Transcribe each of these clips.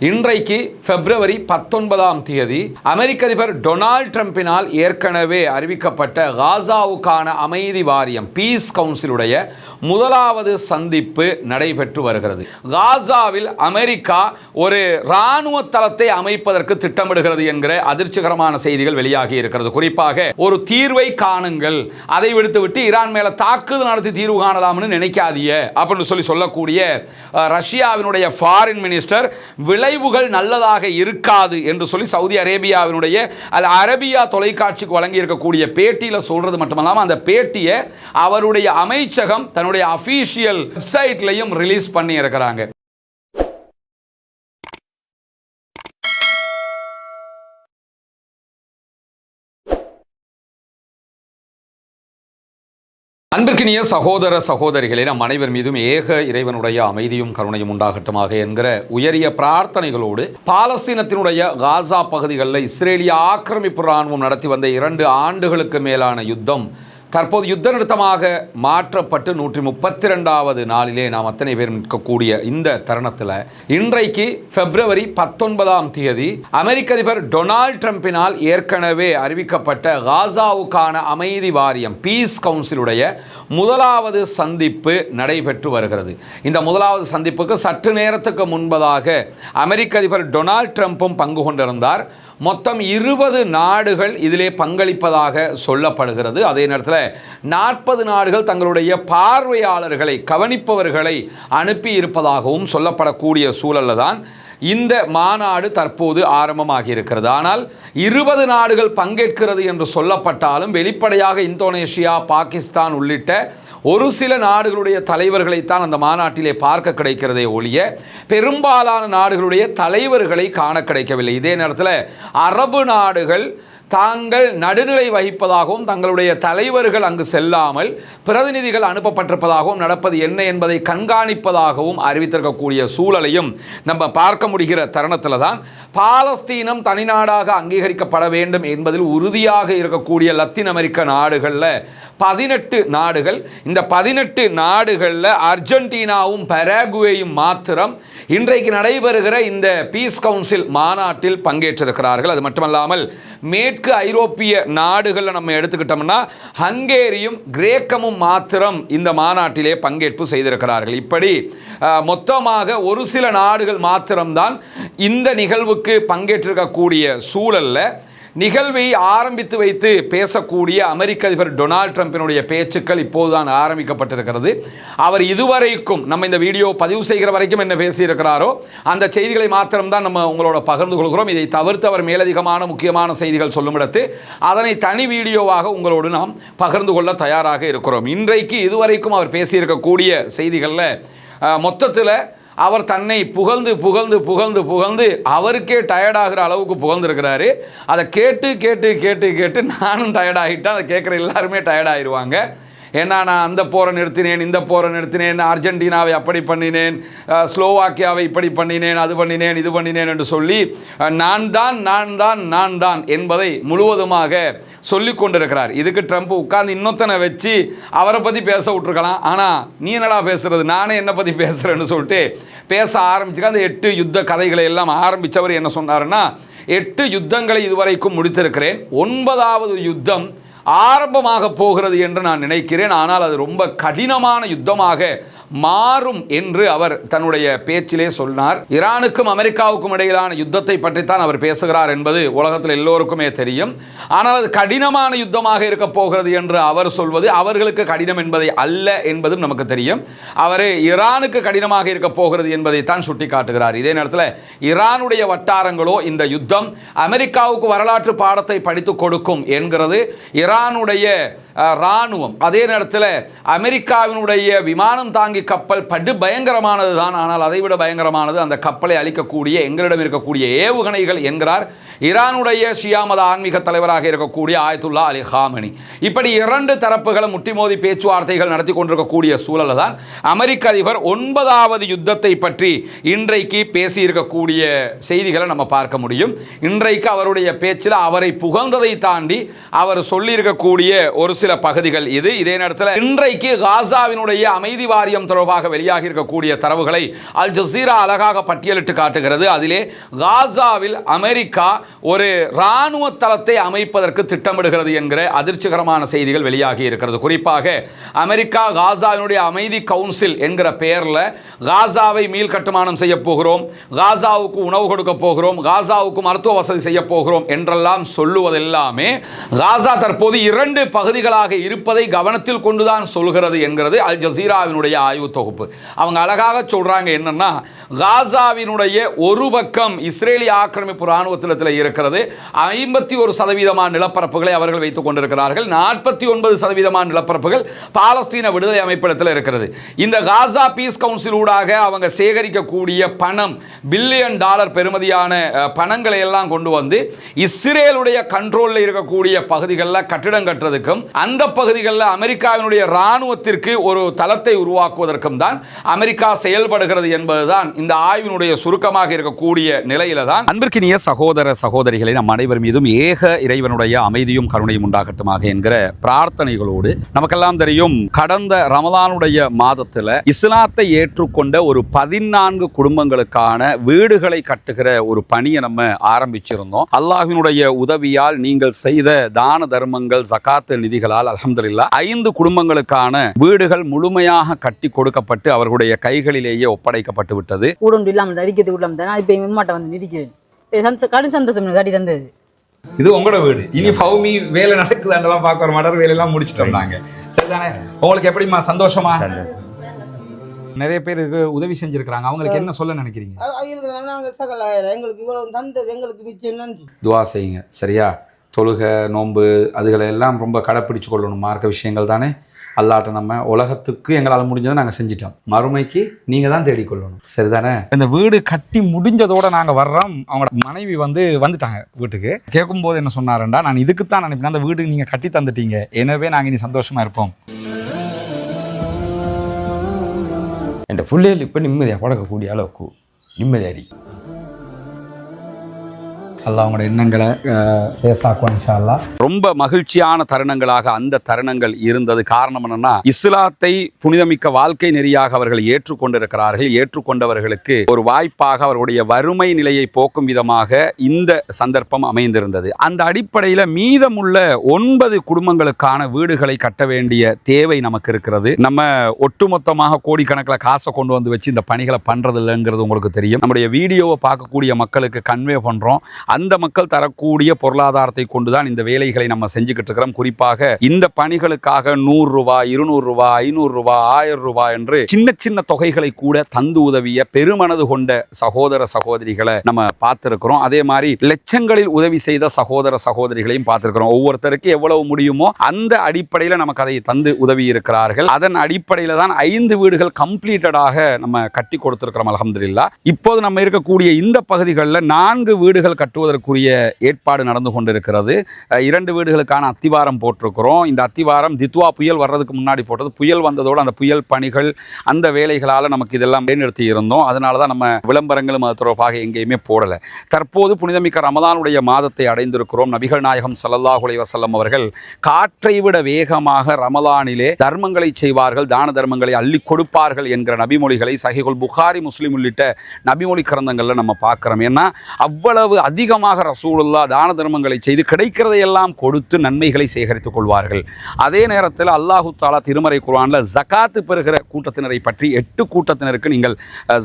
இன்றைக்கு பிப்ரவரி 19ஆம் தேதி அமெரிக்க அதிபர் டொனால்ட் ட்ரம்பினால் ஏற்கனவே அறிவிக்கப்பட்ட காசாவுக்கான அமைதி வாரியம் பீஸ் கவுன்சிலுடைய முதலாவது சந்திப்பு நடைபெற்று வருகிறது. காசாவில் அமெரிக்கா ஒரு இராணுவ தளத்தை அமைப்பதற்கு திட்டமிடுகிறது என்கிற அதிர்ச்சிகரமான செய்திகள் வெளியாகி இருக்கிறது. குறிப்பாக ஒரு தீர்வை காணுங்கள், அதை விடுத்துவிட்டு ஈரான் மேல தாக்குதல் நடத்தி தீர்வு காணலாம்னு நினைக்காதீங்க அப்படின்னு சொல்லக்கூடிய ரஷ்யாவினுடைய ஃபாரின் மினிஸ்டர் விளைவுகள் நல்லதாக இருக்காது என்று சொல்லி சவுதி அரேபியாவினுடைய அல் அரபியா தொலைக்காட்சிக்கு வழங்கி இருக்கக்கூடிய பேட்டியில் சொல்றது மட்டுமல்லாமல் அந்த பேட்டியை அவருடைய அமைச்சகம் தன்னுடைய அபிஷியல் வெப்சைட்லையும் ரிலீஸ் பண்ணி இருக்கிறாங்க. அன்பிற்கினிய சகோதர சகோதரிகளே, நம் அனைவர் மீதும் ஏக இறைவனுடைய அமைதியும் கருணையும் உண்டாகட்டுமாக என்கிற உயரிய பிரார்த்தனைகளோடு பாலஸ்தீனத்தினுடைய காசா பகுதிகளில் இஸ்ரேலிய ஆக்கிரமிப்பு இராணுவம் நடத்தி வந்த 2 ஆண்டுகளுக்கு மேலான யுத்தம் தற்போது யுத்த நிறுத்தமாக மாற்றப்பட்டு 132வது நாளிலே நாம் அத்தனை பேர் நிற்கக்கூடிய இந்த தருணத்தில் இன்றைக்கு பிப்ரவரி 19ஆம் தேதி அமெரிக்க அதிபர் டொனால்ட் ட்ரம்பினால் ஏற்கனவே அறிவிக்கப்பட்ட காசாவுக்கான அமைதி வாரியம் பீஸ் கவுன்சிலுடைய முதலாவது சந்திப்பு நடைபெற்று வருகிறது. இந்த முதலாவது சந்திப்புக்கு சற்று நேரத்துக்கு முன்பதாக அமெரிக்க அதிபர் டொனால்ட் ட்ரம்பும் பங்கு கொண்டிருந்தார். மொத்தம் 20 நாடுகள் இதிலே பங்களிப்பதாக சொல்லப்படுகிறது. அதே நேரத்தில் 40 நாடுகள் தங்களுடைய பார்வையாளர்களை கவனிப்பவர்களை அனுப்பி இருப்பதாகவும் சொல்லப்படக்கூடிய சூழலில் தான் இந்த மாநாடு தற்போது ஆரம்பமாகி இருக்கிறது. ஆனால் 20 நாடுகள் பங்கேற்கிறது என்று சொல்லப்பட்டாலும் வெளிப்படையாக இந்தோனேஷியா, பாகிஸ்தான் உள்ளிட்ட ஒரு சில நாடுகளுடைய தலைவர்களைத்தான் அந்த மாநாட்டிலே பார்க்க கிடைக்கிறதே ஒழிய பெரும்பாலான நாடுகளுடைய தலைவர்களை காண கிடைக்கவில்லை. இதே நேரத்தில் அரபு நாடுகள் தாங்கள் நடுநிலை வகிப்பதாகவும் தங்களுடைய தலைவர்கள் அங்கு செல்லாமல் பிரதிநிதிகள் அனுப்பப்பட்டிருப்பதாகவும் நடப்பது என்ன என்பதை கண்காணிப்பதாகவும் அறிவித்திருக்கக்கூடிய சூழலையும் நம்ம பார்க்க முடிகிற தருணத்தில் தான் பாலஸ்தீனம் தனிநாடாக அங்கீகரிக்கப்பட வேண்டும் என்பதில் உறுதியாக இருக்கக்கூடிய லத்தீன் அமெரிக்க நாடுகளில் 18 நாடுகள், இந்த 18 நாடுகளில் அர்ஜென்டினாவும் பராகுவேயும் மாத்திரம் இன்றைக்கு நடைபெறுகிற இந்த பீஸ் கவுன்சில் மாநாட்டில் பங்கேற்றிருக்கிறார்கள். அது மட்டுமல்லாமல் மேற்கு ஐரோப்பிய நாடுகளில் நம்ம எடுத்துக்கிட்டோம்னா ஹங்கேரியும் கிரேக்கமும் மாத்திரம் இந்த மாநாட்டிலே பங்கேற்பு செய்திருக்கிறார்கள். இப்படி மொத்தமாக ஒரு சில நாடுகள் மாத்திரம்தான் இந்த நிகழ்வுக்கு பங்கேற்றிருக்கக்கூடிய சூழலில் நிகழ்வை ஆரம்பித்து வைத்து பேசக்கூடிய அமெரிக்க அதிபர் டொனால்ட் ட்ரம்பினுடைய பேச்சுக்கள் இப்போதுதான் ஆரம்பிக்கப்பட்டிருக்கிறது. அவர் இதுவரைக்கும் நம்ம இந்த வீடியோ பதிவு செய்கிற வரைக்கும் என்ன பேசியிருக்கிறாரோ அந்த செய்திகளை மாத்திரம்தான் நம்ம உங்களோட பகிர்ந்து கொள்கிறோம். இதை தவிர்த்து அவர் மேலதிகமான முக்கியமான செய்திகள் சொல்லும் இடத்து அதனை தனி வீடியோவாக உங்களோடு நாம் பகிர்ந்து கொள்ள தயாராக இருக்கிறோம். இன்றைக்கு இதுவரைக்கும் அவர் பேசியிருக்கக்கூடிய செய்திகளில் மொத்தத்தில் அவர் தன்னை புகழ்ந்து புகழ்ந்து புகழ்ந்து புகழ்ந்து அவருக்கே டயர்டாகிற அளவுக்கு புகழ்ந்துருக்கிறாரு. அதை கேட்டு கேட்டு கேட்டு கேட்டு நானும் டயர்டாகிட்டேன். அதை கேட்குற எல்லாருமே டயர்டாகிடுவாங்க. ஏன்னா நான் அந்த போரை நிறுத்தினேன், இந்த போரை நிறுத்தினேன், அர்ஜென்டினாவை அப்படி பண்ணினேன், ஸ்லோவாக்கியாவை இப்படி பண்ணினேன், அது பண்ணினேன், இது பண்ணினேன் என்று சொல்லி நான் தான் என்பதை முழுவதுமாக சொல்லி கொண்டிருக்கிறார். இதுக்கு ட்ரம்ப் உட்கார்ந்து இன்னொத்தனை வச்சு அவரை பற்றி பேச விட்டுருக்கலாம். ஆனால் நீ என்னடா பேசுறது, நானே என்னை பற்றி பேசுகிறேன்னு சொல்லிட்டு பேச ஆரம்பிச்சுக்க அந்த 8 யுத்த கதைகளை எல்லாம் ஆரம்பித்தவர் என்ன சொன்னாருன்னா 8 யுத்தங்களை இதுவரைக்கும் முடித்திருக்கிறேன், 9வது யுத்தம் ஆரம்பமாக போகிறது என்று நான் நினைக்கிறேன். ஆனால் அது ரொம்ப கடினமான யுத்தமாக மாறும் என்று அவர் தன்னுடைய பேச்சிலே சொன்னார். ஈரானுக்கும் அமெரிக்காவுக்கும் இடையிலான யுத்தத்தை பற்றித்தான் அவர் பேசுகிறார் என்பது உலகத்தில் எல்லோருக்குமே தெரியும். ஆனால் அது கடினமான யுத்தமாக இருக்க போகிறது என்று அவர் சொல்வது அவர்களுக்கு கடினம் என்பதை அல்ல என்பதும் நமக்கு தெரியும். அவர் ஈரானுக்கு கடினமாக இருக்க போகிறது என்பதைத்தான் சுட்டி காட்டுகிறார். இதே நேரத்தில் ஈரானுடைய வட்டாரங்களோ இந்த யுத்தம் அமெரிக்காவுக்கு வரலாற்று பாடத்தை படித்து கொடுக்கும் என்கிறது ஈரானுடைய இராணுவம். அதே நேரத்தில் அமெரிக்காவினுடைய விமானம் தாங்கி கப்பல் படு பயங்கரமானது தான். ஆனால் அதைவிட பயங்கரமானது அந்த கப்பலை அழிக்கக்கூடிய எங்களிடம் இருக்கக்கூடிய ஏவுகணைகள் என்கிறார். ஈரானுடைய ஷியா மத ஆன்மீக தலைவராக இருக்கக்கூடிய ஆயத்துல்லா அலி காமெனி. இப்படி இரண்டு தரப்புகளும் முட்டிமோதி பேச்சுவார்த்தைகள் நடத்தி கொண்டிருக்கக்கூடிய சூழலில் தான் அமெரிக்க அதிபர் 9வது யுத்தத்தை பற்றி இன்றைக்கு பேசியிருக்கக்கூடிய செய்திகளை நம்ம பார்க்க முடியும். இன்றைக்கு அவருடைய பேச்சில் அவரை புகழ்ந்ததை தாண்டி அவர் சொல்லியிருக்கக்கூடிய ஒரு சில பகுதிகள் இது. இதே நேரத்தில் இன்றைக்கு காசாவினுடைய அமைதி வாரியம் தொடர்பாக வெளியாகி இருக்கக்கூடிய தரவுகளை அல் ஜசீரா அழகாக பட்டியலிட்டு காட்டுகிறது. அதிலே காசாவில் அமெரிக்கா ஒரு இராணுவ தளத்தை அமைப்பதற்கு திட்டமிடுகிறது என்கிற அதிர்ச்சிகரமான செய்திகள் வெளியாகி இருக்கிறது. குறிப்பாக அமெரிக்கா காசாவினுடைய அமைதி கவுன்சில் என்கிற பெயரில் காசாவை மீள் கட்டுமானம் செய்ய போகிறோம், காசாவுக்கு உணவு கொடுக்க போகிறோம், காசாவுக்கு மருத்துவ வசதி செய்ய போகிறோம் என்றெல்லாம் சொல்லுவதெல்லாமே காசா தற்போது 2 பகுதிகளாக இருப்பதை கவனத்தில் கொண்டுதான் சொல்கிறது என்கிறது அல் ஜசீராவினுடைய ஆய்வு தொகுப்பு. அவங்க அழகாக சொல்றாங்க என்னன்னா, காசாவினுடைய ஒரு பக்கம் இஸ்ரேலிய ஆக்கிரமிப்பு இராணுவத்தில் இருக்கிறது. 51% நிலப்பரப்புகளை அவர்கள் வைத்துக் கொண்டிருக்கிறார்கள். 49% நிலப்பரப்புகள் பாலஸ்தீன விடுதலை அமைப்பிடத்தில் இருக்கிறது. இந்த காசா பீஸ் கவுன்சில் ஊடாக அவங்க சேகரிக்கக்கூடிய பணம் பில்லியன் டாலர் பெறுமதியான பணங்களை எல்லாம் கொண்டு வந்து இஸ்ரேலுடைய கண்ட்ரோலில் இருக்கக்கூடிய பகுதிகளில் கட்டிடம் கட்டுறதுக்கும் அந்த பகுதிகளில் அமெரிக்காவினுடைய இராணுவத்திற்கு ஒரு தளத்தை உருவாக்குவதற்கும் தான் அமெரிக்கா செயல்படுகிறது என்பதுதான் இந்த ஆய்வினுடைய சுருக்கமாக இருக்கக்கூடிய நிலையில தான். அன்பிற்கினிய சகோதர சகோதரிகளை நம் அனைவர் மீதும் ஏக இறைவனுடைய அமைதியும் கருணையும் உண்டாகட்டுமாக என்கிற பிரார்த்தனைகளோடு, நமக்கெல்லாம் தெரியும் கடந்த ரமலானுடைய மாதத்தில் இஸ்லாத்தை ஏற்றுக்கொண்ட ஒரு 14 குடும்பங்களுக்கான வீடுகளை கட்டுகிற ஒரு பணியை நம்ம ஆரம்பிச்சிருந்தோம். அல்லாஹ்வினுடைய உதவியால் நீங்கள் செய்த தான தர்மங்கள் ஜகாத் நிதிகளால் அல்ஹம்துலில்லாஹ் 5 குடும்பங்களுக்கான வீடுகள் முழுமையாக கட்டி கொடுக்கப்பட்டு அவர்களுடைய கைகளிலேயே ஒப்படைக்கப்பட்டு விட்டது. இது உங்களோட வீடு. இனி ஃபௌமி வேலை நடக்குதாண்டெல்லாம் பார்க்க வர மாட்டார், வேலையெல்லாம் முடிச்சுட்டோம் நாங்க. சரிதானே? உங்களுக்கு எப்படிமா சந்தோஷமா? நிறைய பேருக்கு உதவி செஞ்சிருக்காங்க, அவங்களுக்கு என்ன சொல்ல நினைக்கிறீங்க? துவா செய்யுங்க. சரியா? தொழுகை நோன்பு அதுகளை எல்லாம் ரொம்ப கடைப்பிடிச்சு கொள்ளணும். மார்க்க விஷயங்கள் தானே. அல்லாட்ட நம்ம உலகத்துக்கு எங்களால் முடிஞ்சதை நாங்கள் செஞ்சிட்டோம், மறுமைக்கு நீங்கள் தான் தேடிக்கொள்ளணும். சரிதானே? இந்த வீடு கட்டி முடிஞ்சதோட நாங்கள் வர்றோம். அவங்களோட மனைவி வந்துட்டாங்க வீட்டுக்கு. கேட்கும்போது என்ன சொன்னாருண்டா, நான் இதுக்கு தான் நினைப்பேன், அந்த வீட்டுக்கு நீங்கள் கட்டி தந்துட்டீங்க, எனவே நாங்கள் இனி சந்தோஷமாக இருப்போம். என் பிள்ளைகள் இப்போ நிம்மதியாக பழக்கக்கூடிய அளவுக்கு நிம்மதியாரி அல்லாஹ் அவங்களோட எண்ணங்களை பேசாக்குவான் இன்ஷா அல்லாஹ். ரொம்ப மகிழ்ச்சியான தருணங்களாக அந்த தருணங்கள் இருந்தது. காரணம் என்னன்னா, இஸ்லாத்தை புனிதமிக்க வாழ்க்கை நெறியாக அவர்கள் ஏற்றுக்கொண்டிருக்கிறார்கள். ஏற்றுக்கொண்டவர்களுக்கு ஒரு வாய்ப்பாக அவர்களுடைய வறுமை நிலையை போக்கும் விதமாக இந்த சந்தர்ப்பம் அமைந்திருந்தது. அந்த அடிப்படையில் மீதமுள்ள 9 குடும்பங்களுக்கான வீடுகளை கட்ட வேண்டிய தேவை நமக்கு இருக்கிறது. நம்ம ஒட்டுமொத்தமாக கோடிக்கணக்கில் காசை கொண்டு வந்து வச்சு இந்த பணிகளை பண்றது இல்லைங்கிறது உங்களுக்கு தெரியும். நம்முடைய வீடியோவை பார்க்கக்கூடிய மக்களுக்கு கன்வே பண்றோம். அந்த மக்கள் தரக்கூடிய பொருளாதாரத்தை கொண்டுதான் இந்த வேலைகளை நம்ம செஞ்சுக்கிட்டு இருக்கிறோம். குறிப்பாக இந்த பணிகளுக்காக 100 ரூபாய், 200 ரூபாய், 500 ரூபாய், 1000 ரூபாய் என்று சின்ன சின்ன தொகைகளை கூட தந்து உதவிய பெருமனது கொண்ட சகோதர சகோதரிகளை நம்ம பார்த்திருக்கிறோம். அதே மாதிரி லட்சங்களில் உதவி செய்த சகோதர சகோதரிகளையும் பார்த்திருக்கிறோம். ஒவ்வொருத்தருக்கு எவ்வளவு முடியுமோ அந்த அடிப்படையில் நமக்கு அதை தந்து உதவி இருக்கிறார்கள். அதன் அடிப்படையில் தான் 5 வீடுகள் கம்ப்ளீட்டடாக நம்ம கட்டி கொடுத்திருக்கிறோம் அல்ஹம்துலில்லாஹ். இப்போது நம்ம இருக்கக்கூடிய இந்த பகுதிகளில் 4 வீடுகள் கட்டுவதற்குரிய ஏற்பாடு நடந்து கொண்டிருக்கிறது. 2 வீடுகளுக்கான அத்திவாரம் போட்டிருக்கிறோம். இந்த அத்திவாரம் தித்வா புயல் வர்றதுக்கு முன்னாடி போட்டது. புயல் வந்ததோடு அந்த புயல் பணிகள் அந்த வேலைகளால் நமக்கு இதெல்லாம் நிறுத்தி இருந்தோம். அதனால தான் நம்ம விளம்பரங்களும் அது தொடர்பாக எங்கேயுமே போடலை. தற்போது புனிதமிக்க ரமலானுடைய மாதத்தை அடைந்திருக்கிறோம். நபிகள் நாயகம் ஸல்லல்லாஹு அலைஹி வஸல்லம் அவர்கள் காற்றை விட வேகமாக ரமலானிலே தர்மங்களை செய்வார்கள், தான தர்மங்களை அள்ளி கொடுப்பார்கள் என்கிற நபிமொழிகளை சஹீஹுல் புகாரி, முஸ்லிம் உள்ளிட்ட நபிமொழி கிரந்தங்களில் நம்ம பார்க்கிறோம். ஏன்னா அவ்வளவு அதிகமாக ரசூலுல்லாஹ் தான தர்மங்களை செய்து கிடைக்கிறதையெல்லாம் கொடுத்து நன்மைகளை சேகரித்துக் கொள்வார்கள். அதே நேரத்தில் அல்லாஹு தாலா திருமறை குர்ஆனில் ஜகாத்து பெறுகிற கூட்டத்தினரை பற்றி 8 கூட்டத்தினருக்கு நீங்கள்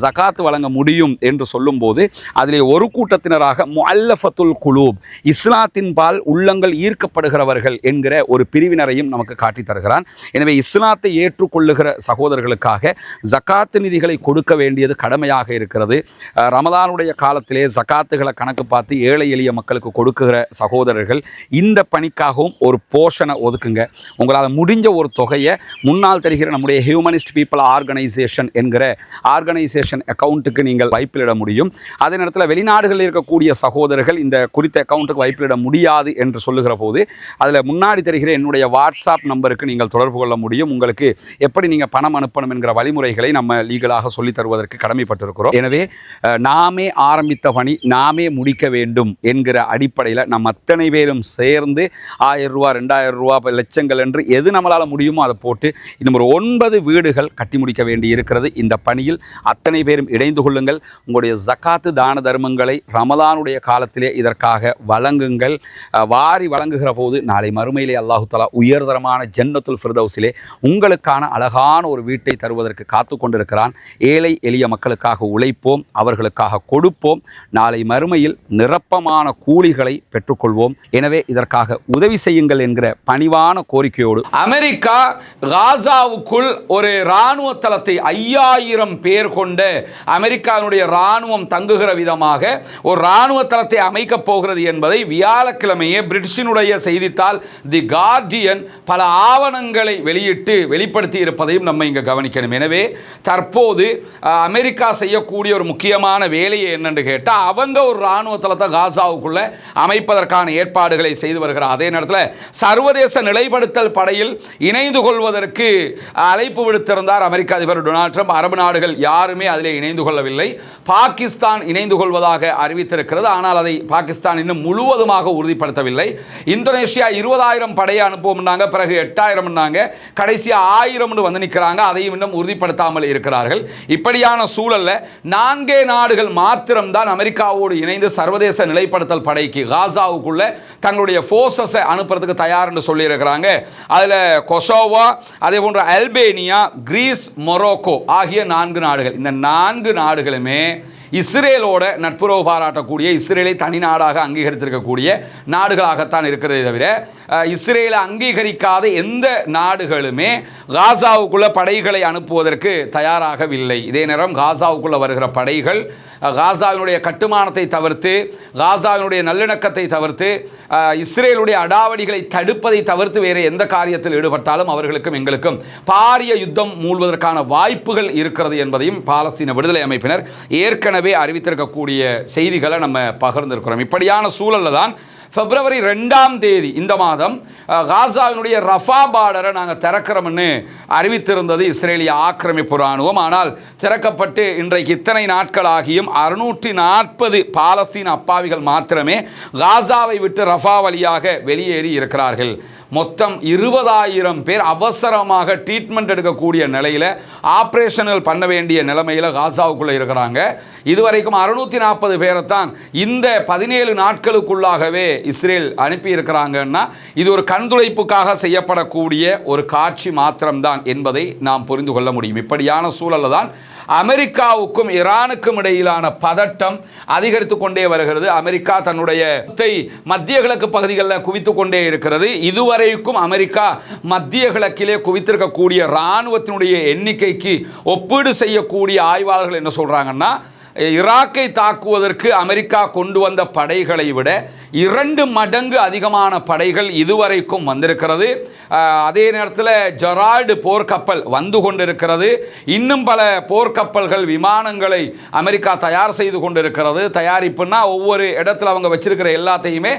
ஜகாத்து வழங்க முடியும் என்று சொல்லும்போது அதிலே ஒரு கூட்டத்தினராக முஅல்லஃபத்துல் குலூப், இஸ்லாத்தின் பால் உள்ளங்கள் ஈர்க்கப்படுகிறவர்கள் என்கிற ஒரு பிரிவினரையும் நமக்கு காட்டி தருகிறான். எனவே இஸ்லாத்தை ஏற்றுக்கொள்ளுகிற சகோதரர்களுக்காக ஜகாத்து நிதிகளை கொடுக்க வேண்டியது கடமையாக இருக்கிறது. ரமலானுடைய காலத்திலே ஜகாத்துகளை கணக்கு பார்த்து ஏழை எளிய மக்களுக்கு கொடுக்குற சகோதரர்கள் இந்த பணிக்காகவும் ஒரு போர்ஷனை ஒதுக்குங்க. உங்களால் முடிஞ்ச ஒரு தொகையை முன்னால் தெரிகிற நம்முடைய ஹியூமனிஸ்ட் பீப்புள் ஆர்கனைசேஷன் என்கிற ஆர்கனைசேஷன் அக்கௌண்ட்டுக்கு நீங்கள் வைப்பிலிட முடியும். அதே நேரத்தில் வெளிநாடுகளில் இருக்கக்கூடிய சகோதரர்கள் இந்த குறித்த அக்கௌண்ட்டுக்கு வைப்பிலிட முடியாது என்று சொல்லுகிற போது அதில் முன்னாடி தெரிகிற என்னுடைய வாட்ஸ்அப் நம்பருக்கு நீங்கள் தொடர்பு கொள்ள முடியும். உங்களுக்கு எப்படி நீங்கள் பணம் அனுப்பணும் என்கிற வழிமுறைகளை நம்ம லீகலாக சொல்லித் தருவதற்கு கடமைப்பட்டிருக்கிறோம். எனவே நாமே ஆரம்பித்த பணி நாமே முடிக்க வேண்டும் என்கிற அடிப்படையில் நம்ம அத்தனை பேரும் சேர்ந்து 1000 ரூபா 2000 ரூபா லட்சங்கள் என்று எது நம்மளால் முடியுமோ அதை போட்டு இன்னும் ஒரு 9 வீடுகள் கட்டி முடிக்க வேண்டி இருக்கிறது. இந்த பணியில் அத்தனை பேரும் இணைந்து கொள்ளுங்கள். உங்களுடைய ஜக்காத்து தான தர்மங்களை ரமலானுடைய காலத்திலே இதற்காக வழங்குங்கள். வாரி வழங்குகிற போது நாளை மறுமையிலே அல்லாஹு தஆலா உயர்தரமான ஜன்னத்துல் ஃபிர்தௌஸிலே உங்களுக்கான அழகான ஒரு வீட்டை தருவதற்கு காத்து கொண்டிருக்கிறான். ஏழை எளிய மக்களுக்காக உழைப்போம், அவர்களுக்காக கொடுப்போம். நாளை மறுமையில் நிரப்பமான கூலிகளை பெற்றுக்கொள்வோம். எனவே இதற்காக உதவி செய்யுங்கள் என்கிற பணிவான கோரிக்கையோடு அமெரிக்கா காசாவுக்குள் ஒரு இராணுவ தளத்தை 5000 பேர் கொண்ட அமெரிக்காவினுடைய இராணுவம் தங்குகிற விதமாக ஒரு இராணுவ தளத்தை அமைக்கப் போகிறது என்பதை வியாழக்கிழமையே பிரிட்டிஷினுடைய செய்தித்தாள் தி கார்டியன் பல ஆவணங்களை வெளிப்படுத்தி இருப்பதையும் நம்ம இங்கே கவனிக்கணும். எனவே தற்போது அமெரிக்கா செய்யக்கூடிய ஒரு முக்கியமான வேலையை என்னென்று கேட்டால் அவங்க ஒரு இராணுவ தளத்தை காசாவுக்குள்ள அமைப்பதற்கான ஏற்பாடுகளை செய்து வருகிறார். அதே நேரத்தில் சர்வதேச நிலைப்படுத்தல் படையில் இணைந்து கொள்வதற்கு அழைப்பு விடுத்திருந்தார் அமெரிக்க அதிபர் டொனால்ட் ட்ரம்ப். அரபு நாடுகள் யாருமே அதிலே இணைந்து கொள்ளவில்லை. பாகிஸ்தான் இணைந்து கொள்வதாக அறிவித்திருக்கிறது. ஆனால் அதை பாகிஸ்தான் இன்னும் முழுவதுமாக உறுதிப்படுத்தவில்லை. இந்தோனேஷியா 20,000 படையை அனுப்புவோம்னாங்க, பிறகு 8,000 கடைசியாக 1000 வந்து நிற்கிறாங்க. அதையும் இன்னும் உறுதிப்படுத்தாமல் இருக்கிறார்கள். இப்படியான சூழல்ல 4 நாடுகள் மாத்திரம்தான் அமெரிக்காவோடு இணைந்து சர்வதேச நிலைப்படுத்தல் படைக்கு காசாவுக்குள்ள தங்களுடைய போர்சஸை அனுப்புறதுக்கு தயார் என்று சொல்லி இருக்கிறாங்க. அதில் கொசோவா, அதே போன்ற அல்பேனியா, கிரீஸ், மொரோக்கோ ஆகிய 4 நாடுகள். இந்த 4 நாடுகளுமே இஸ்ரேலோட நட்புறவு பாராட்டக்கூடிய, இஸ்ரேலை தனி நாடாக அங்கீகரித்திருக்கக்கூடிய நாடுகளாகத்தான் இருக்கிறதே தவிர இஸ்ரேலை அங்கீகரிக்காத எந்த நாடுகளுமே காசாவுக்குள்ள படைகளை அனுப்புவதற்கு தயாராகவில்லை. இதே நேரம் காசாவுக்குள்ள வருகிற படைகள் காசாவினுடைய கட்டுமானத்தை தவிர்த்து, காசாவினுடைய நல்லிணக்கத்தை தவிர்த்து, இஸ்ரேலுடைய அடாவடிகளை தடுப்பதை தவிர்த்து வேறு எந்த காரியத்தில் ஈடுபட்டாலும் அவர்களுக்கும் எங்களுக்கும் பாரிய யுத்தம் மூழ்வதற்கான வாய்ப்புகள் இருக்கிறது என்பதையும் பாலஸ்தீன விடுதலை அமைப்பினர் ஏற்கனவே அறிவித்திருக்கக்கூடிய செய்திகளை நம்ம பகிர்ந்திருக்கிறோம். இப்படியான சூழலில் தான் பிப்ரவரி 2ஆம் தேதி இந்த மாதம் காசாவினுடைய ரஃபா பார்டரை நாங்கள் திறக்கிறோம்னு அறிவித்திருந்தது இஸ்ரேலிய ஆக்கிரமிப்பு இராணுவம். ஆனால் திறக்கப்பட்டு இன்றைக்கு இத்தனை நாட்கள் ஆகியும் 640 பாலஸ்தீன அப்பாவிகள் மாத்திரமே காசாவை விட்டு ரஃபா வழியாக வெளியேறி இருக்கிறார்கள். மொத்தம் 20,000 பேர் அவசரமாக ட்ரீட்மெண்ட் எடுக்கக்கூடிய நிலையில், ஆப்ரேஷனல் பண்ண வேண்டிய நிலைமையில் காசாவுக்குள்ளே இருக்கிறாங்க. இதுவரைக்கும் 640 பேரைத்தான் இந்த 17 நாட்களுக்குள்ளாகவே இஸ்ரேல் அனுப்பியிருக்கிறாங்கன்னா இது ஒரு கண்துடைப்புக்காக செய்யப்படக்கூடிய ஒரு காட்சி மாத்திரம்தான் என்பதை நாம் புரிந்து கொள்ள முடியும். இப்படியான சூழலில் தான் அமெரிக்காவுக்கும் ஈரானுக்கும் இடையிலான பதட்டம் அதிகரித்து கொண்டே வருகிறது. அமெரிக்கா தன்னுடைய மத்திய கிழக்கு பகுதிகளில் குவித்து கொண்டே இருக்கிறது. இதுவரைக்கும் அமெரிக்கா மத்திய கிழக்கிலே குவித்திருக்கக்கூடிய இராணுவத்தினுடைய எண்ணிக்கைக்கு ஒப்பீடு செய்யக்கூடிய ஆய்வாளர்கள் என்ன சொல்றாங்கன்னா, ஈராக்கை தாக்குவதற்கு அமெரிக்கா கொண்டு வந்த படைகளை விட 2 மடங்கு அதிகமான படைகள் இதுவரைக்கும் வந்திருக்கிறது. அதே நேரத்தில் ஜெரால்டு போர்க்கப்பல் வந்து கொண்டிருக்கிறது. இன்னும் பல போர்க்கப்பல்கள், விமானங்களை அமெரிக்கா தயார் செய்து கொண்டிருக்கிறது. தயாரிப்புன்னா ஒவ்வொரு இடத்துல அவங்க வச்சிருக்கிற எல்லாத்தையுமே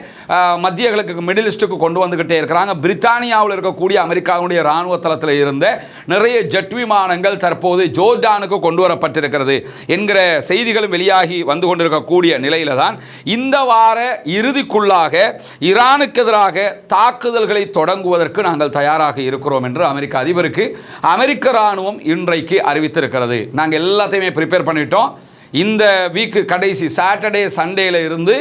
மத்திய கிழக்கு, மிடில் ஈஸ்ட்டுக்கு கொண்டு வந்துகிட்டே இருக்கிறாங்க. பிரித்தானியாவில் இருக்கக்கூடிய அமெரிக்காவுடைய இராணுவ தளத்தில் இருந்த நிறைய ஜெட் விமானங்கள் தற்போது ஜோர்டானுக்கு கொண்டு வரப்பட்டிருக்கிறது என்கிற செய்திகளும் வெளியாகி வந்து கொண்டிருக்கக்கூடிய நிலையில தான் இந்த வார இறுதிக்குள்ளாக ஈரானுக்கு எதிராக தாக்குதல்களை தொடங்குவதற்கு நாங்கள் தயாராக இருக்கிறோம் என்று அமெரிக்க அதிபருக்கு அமெரிக்க இராணுவம் இன்றைக்கு அறிவித்திருக்கிறது. நாங்கள் எல்லாத்தையுமே ப்ரிப்பேர் பண்ணிட்டோம். இந்த வீக்கு கடைசி சாட்டர்டே சண்டேல இருந்து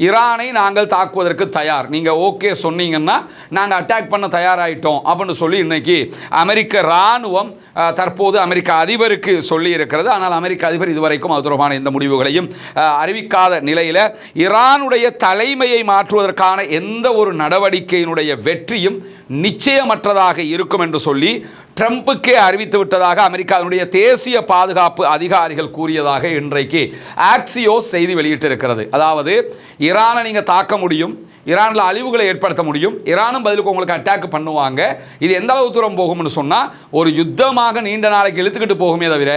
ஈரானை நாங்கள் தாக்குவதற்கு தயார், நீங்கள் ஓகே சொன்னீங்கன்னா நாங்கள் அட்டாக் பண்ண தயாராகிட்டோம் அப்படின்னு சொல்லி இன்றைக்கி அமெரிக்க இராணுவம் தற்போது அமெரிக்க அதிபருக்கு சொல்லி இருக்கிறது. ஆனால் அமெரிக்க அதிபர் இதுவரைக்கும் அது தொடர்பான எந்த முடிவுகளையும் அறிவிக்காத நிலையில் ஈரானுடைய தலைமையை மாற்றுவதற்கான எந்த ஒரு நடவடிக்கையினுடைய வெற்றியும் நிச்சயமற்றதாக இருக்கும் என்று சொல்லி ட்ரம்புக்கே அறிவித்து விட்டதாக அமெரிக்காவினுடைய தேசிய பாதுகாப்பு அதிகாரிகள் கூறியதாக இன்றைக்கு ஆக்சியோஸ் செய்தி வெளியிட்டிருக்கிறது. அதாவது ஈரானை நீங்கள் தாக்க முடியும், ஈரானில் அழிவுகளை ஏற்படுத்த முடியும், ஈரானும் பதிலுக்கு உங்களுக்கு அட்டாக் பண்ணுவாங்க. இது எந்த அளவு தூரம் போகும்னு சொன்னால் ஒரு யுத்தமாக நீண்ட நாளைக்கு இழுத்துக்கிட்டு போகுமே தவிர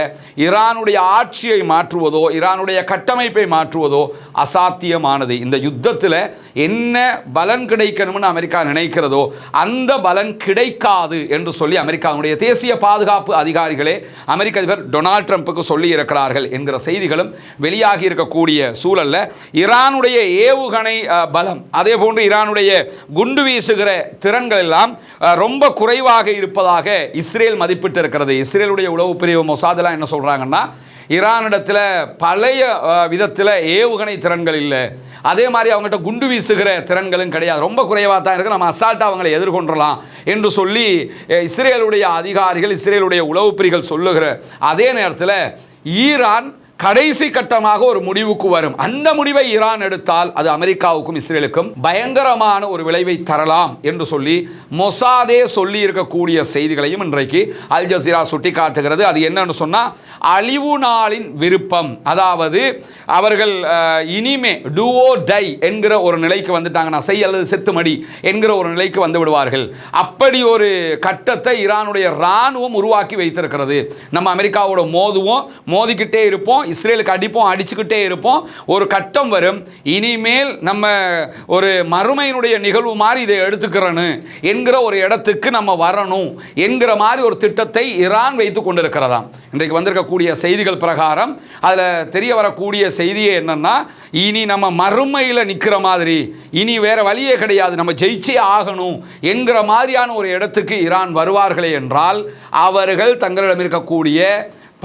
ஈரானுடைய ஆட்சியை மாற்றுவதோ ஈரானுடைய கட்டமைப்பை மாற்றுவதோ அசாத்தியமானது. இந்த யுத்தத்தில் என்ன பலன் கிடைக்கணும்னு அமெரிக்கா நினைக்கிறதோ அந்த பலன் கிடைக்காது என்று சொல்லி அமெரிக்காவுடைய தேசிய பாதுகாப்பு அதிகாரிகளே அமெரிக்க அதிபர் டொனால்ட் ட்ரம்புக்கு சொல்லி இருக்கிறார்கள் என்கிற செய்திகளும் வெளியாகி இருக்கக்கூடிய சூழல்ல ஈரானுடைய ஏவுகணை பலம், அதே போன்று ஈரானுடைய குண்டு வீசுகிற திறன்கள் எல்லாம் ரொம்ப குறைவாக இருப்பதாக இஸ்ரேல் மதிப்பிட்டு இருக்கிறது. இஸ்ரேலுடைய உளவு பிரிவு மொசாதெல்லாம் என்ன சொல்றாங்கன்னா, ஈரானிடத்தில் பழைய விதத்தில் ஏவுகணை திறன்கள் இல்லை, அதே மாதிரி அவங்ககிட்ட குண்டு வீசுகிற திறன்களும் கிடையாது, ரொம்ப குறைவாக தான் இருக்குது, நம்ம அசால்ட்டாக அவங்களை எதிர்கொண்டலாம் என்று சொல்லி இஸ்ரேலுடைய அதிகாரிகள் இஸ்ரேலுடைய உளவு பிரிவுகள் சொல்லுகிற அதே நேரத்தில் ஈரான் கடைசி கட்டமாக ஒரு முடிவுக்கு வரும். அந்த முடிவை ஈரான் எடுத்தால் அது அமெரிக்காவுக்கும் இஸ்ரேலுக்கும் பயங்கரமான ஒரு விளைவை தரலாம் என்று சொல்லி மொசாதே சொல்லி இருக்கக்கூடிய செய்திகளையும் இன்றைக்கு அல் ஜசீரா சுட்டி காட்டுகிறது. அது என்னன்னு சொன்னால் அழிவு நாளின் விருப்பம், அதாவது அவர்கள் இனிமே டூஓ டை என்கிற ஒரு நிலைக்கு வந்துட்டாங்கன்னா, செய் அல்லது செத்துமடி என்கிற ஒரு நிலைக்கு வந்து விடுவார்கள். அப்படி ஒரு கட்டத்தை ஈரானுடைய இராணுவம் உருவாக்கி வைத்திருக்கிறது. நம்ம அமெரிக்காவோட மோதுவோம், மோதிக்கிட்டே இருப்போம், இஸ்ரேலுக்கு அடிப்போம், அடிச்சுக்கிட்டே இருப்போம், ஒரு கட்டம் வரும், இனிமேல் நம்ம ஒரு மறுமையினுடைய நிகழ்வு மாதிரி இதை எடுத்துக்கிறோன்னு என்கிற ஒரு இடத்துக்கு நம்ம வரணும் என்கிற மாதிரி ஒரு திட்டத்தை ஈரான் வைத்துக் கொண்டிருக்கிறதாம். இன்றைக்கு வந்திருக்கக்கூடிய செய்திகள் பிரகாரம் அதில் தெரிய வரக்கூடிய செய்தியே என்னன்னா, இனி நம்ம மறுமையில் நிற்கிற மாதிரி, இனி வேற வழியே கிடையாது, நம்ம ஜெயிச்சே ஆகணும் என்கிற மாதிரியான ஒரு இடத்துக்கு ஈரான் வருவார்களே என்றால் அவர்கள் தங்களிடம் இருக்கக்கூடிய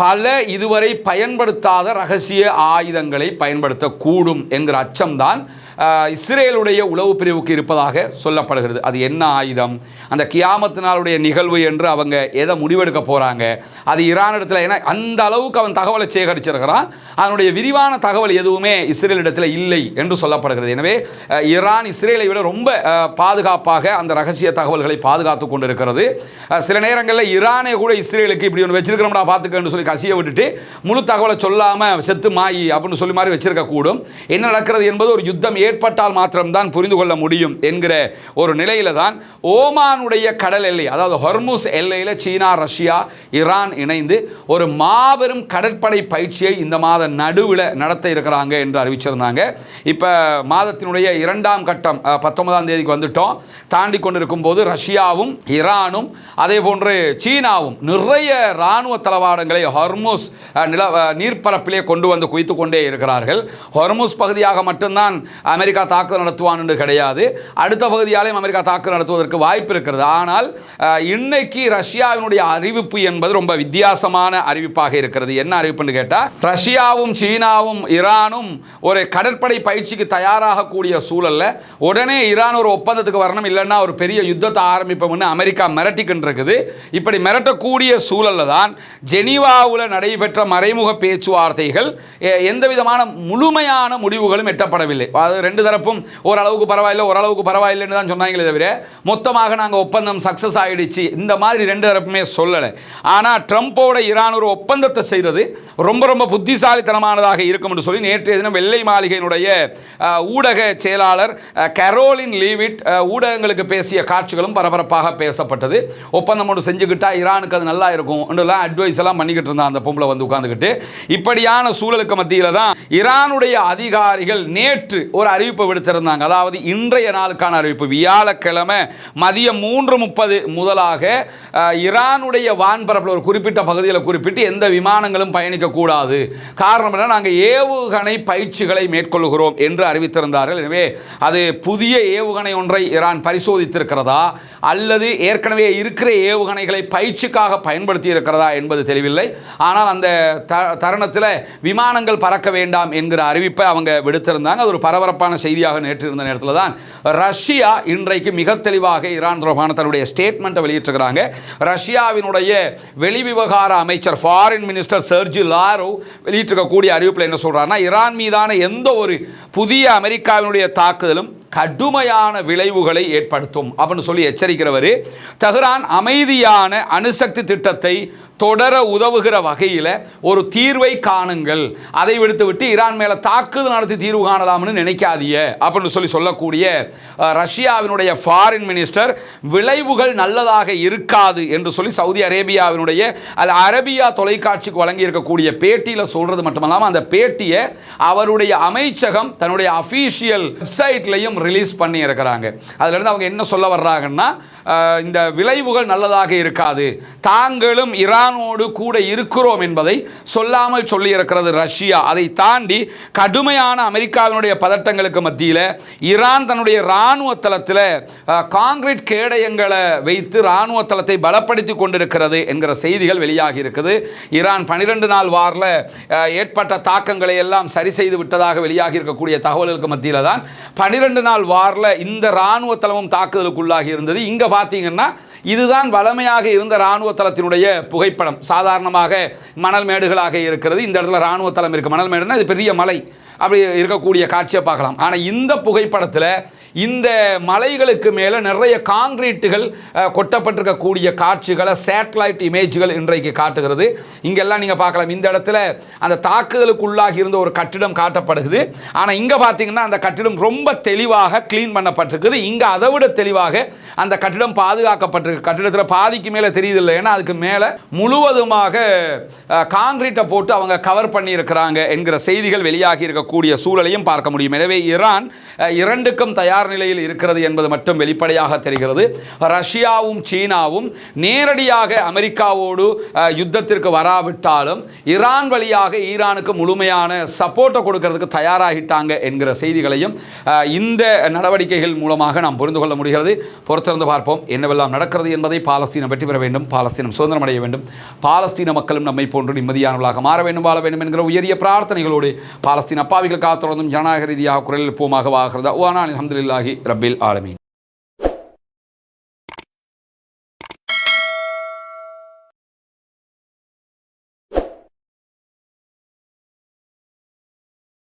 பல இதுவரை பயன்படுத்தாத ரகசிய ஆயுதங்களை பயன்படுத்தக்கூடும் என்கிற அச்சம்தான் இஸ்ரேலுடைய உளவு பிரிவுக்கு இருப்பதாக சொல்லப்படுகிறது. அது என்ன ஆயுதம், அந்த கியாமத்து நாளுடைய நிகழ்வு என்று அவங்க எதை முடிவெடுக்க போகிறாங்க, அது ஈரானிடத்தில், ஏன்னா அந்த அளவுக்கு அவன் தகவலை சேகரிச்சிருக்கிறான், அதனுடைய விரிவான தகவல் எதுவுமே இஸ்ரேலிடத்தில் இல்லை என்று சொல்லப்படுகிறது. எனவே ஈரான் இஸ்ரேலை விட ரொம்ப பாதுகாப்பாக அந்த ரகசிய தகவல்களை பாதுகாத்து கொண்டு இருக்கிறது. சில நேரங்களில் ஈரானே கூட இஸ்ரேலுக்கு இப்படி ஒன்று வச்சிருக்கிறோம்டா பார்த்துக்கன்னு சொல்லி கசிய விட்டுட்டு முழு தகவலை சொல்லாமல் செத்து மாயி அப்படின்னு சொல்லி மாதிரி வச்சிருக்கக்கூடும். என்ன நடக்கிறது என்பது ஒரு யுத்தம் ஏற்பட்டால் மாத்திரம்தான் புரிந்து கொள்ள முடியும் என்கிற ஒரு நிலையில தான் ஓமானுடைய கடல் எல்லை, அதாவது ஹொர்முஸ் எல்லையில் சீனா, ரஷ்யா, ஈரான் இணைந்து ஒரு மாபெரும் கடற்படை பயிற்சியை இந்த மாத நடுவில் நடத்த இருக்கிறாங்க என்று அறிவிச்சிருந்தாங்க. இப்போ மாதத்தினுடைய 2ஆம் கட்டம் 19ஆம் தேதிக்கு வந்துட்டோம். தாண்டி கொண்டிருக்கும் போது ரஷ்யாவும் ஈரானும் அதே போன்று சீனாவும் நிறைய இராணுவ தளவாடங்களை ஹொர்முஸ் நீர்ப்பரப்பிலே கொண்டு வந்து குவித்து கொண்டே இருக்கிறார்கள். ஹொர்முஸ் பகுதியாக மட்டும்தான் அமெரிக்கா தாக்குதல் நடத்துவான் என்று கிடையாது, அடுத்த பகுதியாலையும் அமெரிக்கா தாக்குதல் நடத்துவதற்கு வாய்ப்பு இருக்கிறது. ஆனால் இன்னைக்கு ரஷ்யாவினுடைய அறிவிப்பு என்பது ரொம்ப வித்தியாசமான அறிவிப்பாக இருக்கிறது. என்ன அறிவிப்புன்னு கேட்டால், ரஷ்யாவும் சீனாவும் ஈரானும் ஒரு கடற்படை பயிற்சிக்கு தயாராகக்கூடிய சூழல்ல உடனே ஈரான் ஒரு ஒப்பந்தத்துக்கு வரணும், இல்லைன்னா ஒரு பெரிய யுத்தத்தை ஆரம்பிப்போம்னு அமெரிக்கா மிரட்டிக்கிட்டு இருக்குது. இப்படி மிரட்டக்கூடிய சூழல்ல தான் ஜெனீவாவில் நடைபெற்ற மறைமுக பேச்சுவார்த்தைகள் எந்த விதமான முழுமையான முடிவுகளும் எட்டப்படவில்லை. அது ரெண்டு தரப்பும் ஓரளவுக்கு பரவாயில்லைன்னு தான் சொன்னாங்களே தவிர மொத்தமாக நாங்கள் ஒப்பந்தம் சக்சஸ் ஆகிடுச்சு இந்த மாதிரி ரெண்டு தரப்புமே சொல்லலை. ஆனால் ட்ரம்போட ஈரான் ஒரு ஒப்பந்தத்தை செய்கிறது ரொம்ப ரொம்ப புத்திசாலித்தனமானதாக இருக்கும் என்று சொல்லி நேற்றைய தினம் வெள்ளை மாளிகையினுடைய ஊடக செயலாளர் கரோலின் லீவிட் ஊடகங்களுக்கு பேசிய காட்சிகளும் பரபரப்பாக பேசப்பட்டது. ஒப்பந்தம் ஒன்று செஞ்சுக்கிட்டா ஈரானுக்கு அது நல்லா இருக்கும் என்றெல்லாம் அட்வைஸ் எல்லாம் பண்ணிக்கிட்டு இருந்தான் அந்த பொம்பளை வந்து உட்கார்ந்துக்கிட்டு. இப்படியான சூழலுக்கு மத்தியில் தான் ஈரானுடைய அதிகாரிகள் நேற்று ஒரு அறிவிப்பை விடுத்திருந்தாங்க. அதாவது இன்றைய நாளுக்கான அறிவிப்பு, வியாழக்கிழமை மதியம் 3:30 முதலாக ஈரானுடைய வான்பரப்பில் ஒரு குறிப்பிட்ட பகுதியில் குறிப்பிட்டு எந்த விமானங்களும் பயணிக்கக்கூடாது, காரணம் என்ன, நாங்கள் ஏவுகணை பயிற்சிகளை மேற்கொள்கிறோம் என்று அறிவித்திருந்தார்கள். எனவே அது புதிய ஏவுகணை ஒன்றை ஈரான் பரிசோதித்திருக்கிறதா அல்லது ஏற்கனவே இருக்கிற ஏவுகணைகளை பயிற்சிக்காக பயன்படுத்தி இருக்கிறதா என்பது தெரியவில்லை. ஆனால் அந்த தருணத்தில் விமானங்கள் பறக்க வேண்டாம் என்கிற அறிவிப்பை அவங்க விடுத்திருந்தாங்க. அது ஒரு பரபரப்பான பரபரப்பான செய்தியாக நேற்று இருந்த நேரத்தில் தான் ரஷ்யா இன்றைக்கு மிக தெளிவாக ஈரான் தொடர்பான தன்னுடைய ஸ்டேட்மெண்ட்டை வெளியிட்டிருக்கிறாங்க. ரஷ்யாவினுடைய வெளிவிவகார அமைச்சர் ஃபாரின் மினிஸ்டர் செர்ஜி லாரோவ் வெளியிட்டிருக்கக்கூடிய அறிவிப்பில் என்ன சொல்கிறாருன்னா, ஈரான் மீதான எந்த ஒரு புதிய அமெரிக்காவினுடைய தாக்குதலும் கடுமையான விளைவுகளை ஏற்படுத்தும் அப்படின்னு சொல்லி எச்சரிக்கிறவர். தெஹ்ரான் அமைதியான அணுசக்தி திட்டத்தை தொடர உதவுகிற வகையில் ஒரு தீர்வை காணுங்கள், அதை விடுத்துவிட்டு ஈரான் மேலே தாக்குதல் நடத்தி தீர்வு காணலாம்னு நினைக்காதீங்க அப்படின்னு சொல்லக்கூடிய ரஷ்யாவினுடைய ஃபாரின் மினிஸ்டர் விளைவுகள் நல்லதாக இருக்காது என்று சொல்லி சவுதி அரேபியாவினுடைய அல் அரபியா தொலைக்காட்சிக்கு வழங்கி இருக்கக்கூடிய பேட்டியில் சொல்றது மட்டுமல்லாமல் அந்த பேட்டியை அவருடைய அமைச்சகம் தன்னுடைய அஃபீஷியல் வெப்சைட்லையும் ரிலீஸ் பண்ணி இருக்கிறாங்க. அதிலிருந்து அவங்க என்ன சொல்ல வர்றாங்கன்னா, இந்த விளைவுகள் நல்லதாக இருக்காது, தாங்களும் ஈரானோடு கூட இருக்கிறோம் என்பதை சொல்லாமல் சொல்லி இருக்கிறது ரஷ்யா. அதை தாண்டி கடுமையான அமெரிக்காவினுடைய பதட்டங்களுக்கு மத்தியில் ஈரான் தன்னுடைய இராணுவ தளத்தில் கான்கிரீட் கேடயங்களை வைத்து இராணுவ தளத்தை பலப்படுத்தி கொண்டிருக்கிறது என்கிற செய்திகள் வெளியாகி இருக்குது. ஈரான் 12 நாள் வாரில் ஏற்பட்ட தாக்கங்களை எல்லாம் சரி செய்து விட்டதாக வெளியாகி இருக்கக்கூடிய தகவல்களுக்கு மத்தியில் தான் 12 நாள் வாரில் இந்த இராணுவ தளமும் தாக்குதலுக்குள்ளாகி இருந்தது. இங்கே பார்த்தீங்கன்னா இதுதான் வளமையாக இருந்த இராணுவ தளத்தினுடைய புகைப்படம். சாதாரணமாக மணல் மேடுகளாக இருக்கிறது. இந்த இடத்துல இராணுவ தளம் இருக்குது. மணல் மேடுனா இது பெரிய மலை, அப்படி இருக்கக்கூடிய காட்சியை பார்க்கலாம். ஆனால் இந்த புகைப்படத்தில் இந்த மலைகளுக்கு மேலே நிறைய கான்கிரீட்டுகள் கொட்டப்பட்டிருக்கக்கூடிய காட்சிகளை சேட்டலைட் இமேஜ்கள் இன்றைக்கு காட்டுகிறது. இங்கெல்லாம் நீங்கள் பார்க்கலாம். இந்த இடத்துல அந்த தாக்குதலுக்குள்ளாகி இருந்த ஒரு கட்டிடம் காட்டப்படுகிறது. ஆனால் இங்கே பார்த்தீங்கன்னா அந்த கட்டிடம் ரொம்ப தெளிவாக க்ளீன் பண்ணப்பட்டிருக்குது. இங்கே அதை விட தெளிவாக அந்த கட்டிடம் பாதுகாக்கப்பட்டிருக்கு. கட்டிடத்தில் பாதிக்கு மேலே தெரியுதில்லை, ஏன்னா அதுக்கு மேலே முழுவதுமாக கான்கிரீட்டை போட்டு அவங்க கவர் பண்ணியிருக்கிறாங்க என்கிற செய்திகள் வெளியாகி இருக்கக்கூடிய சூழலையும் பார்க்க முடியும். எனவே ஈரான் இரண்டுக்கும் தயார் நிலையில் இருக்கிறது என்பது மட்டும் வெளிப்படையாக தெரிகிறது. ரஷ்யாவும் சீனாவும் நேரடியாக அமெரிக்காவோடு யுத்தத்திற்கு வராவிட்டாலும் ஈரான் வழியாக ஈரானுக்கு முழுமையான சப்போர்ட்டை கொடுக்கிறதுக்கு தயாராகிட்டாங்க என்கிற செய்திகளையும் இந்த நடவடிக்கைகள் மூலமாக நாம் புரிந்து கொள்ள முடிகிறது. பொறுத்திருந்து பார்ப்போம் என்னவெல்லாம் நடக்கிறது என்பதை. பாலஸ்தீனம் வெற்றி பெற வேண்டும், பாலஸ்தீனம் சுதந்திரம் அடைய வேண்டும், பாலஸ்தீன மக்களும் நம்மை போன்று நிம்மதியானவர்களாக மாற வேண்டும், வாழ வேண்டும் என்கிற உயரிய பிரார்த்தனைகளோடு பாலஸ்தீன அப்பாவிகளுக்காக தொடர்ந்தும் ஜனநாயக ரீதியாக குரல் எழுப்புவோமாக வாகிறது. அல்ஹம்துலில்லாஹி ரப்பில் ஆலமீன்.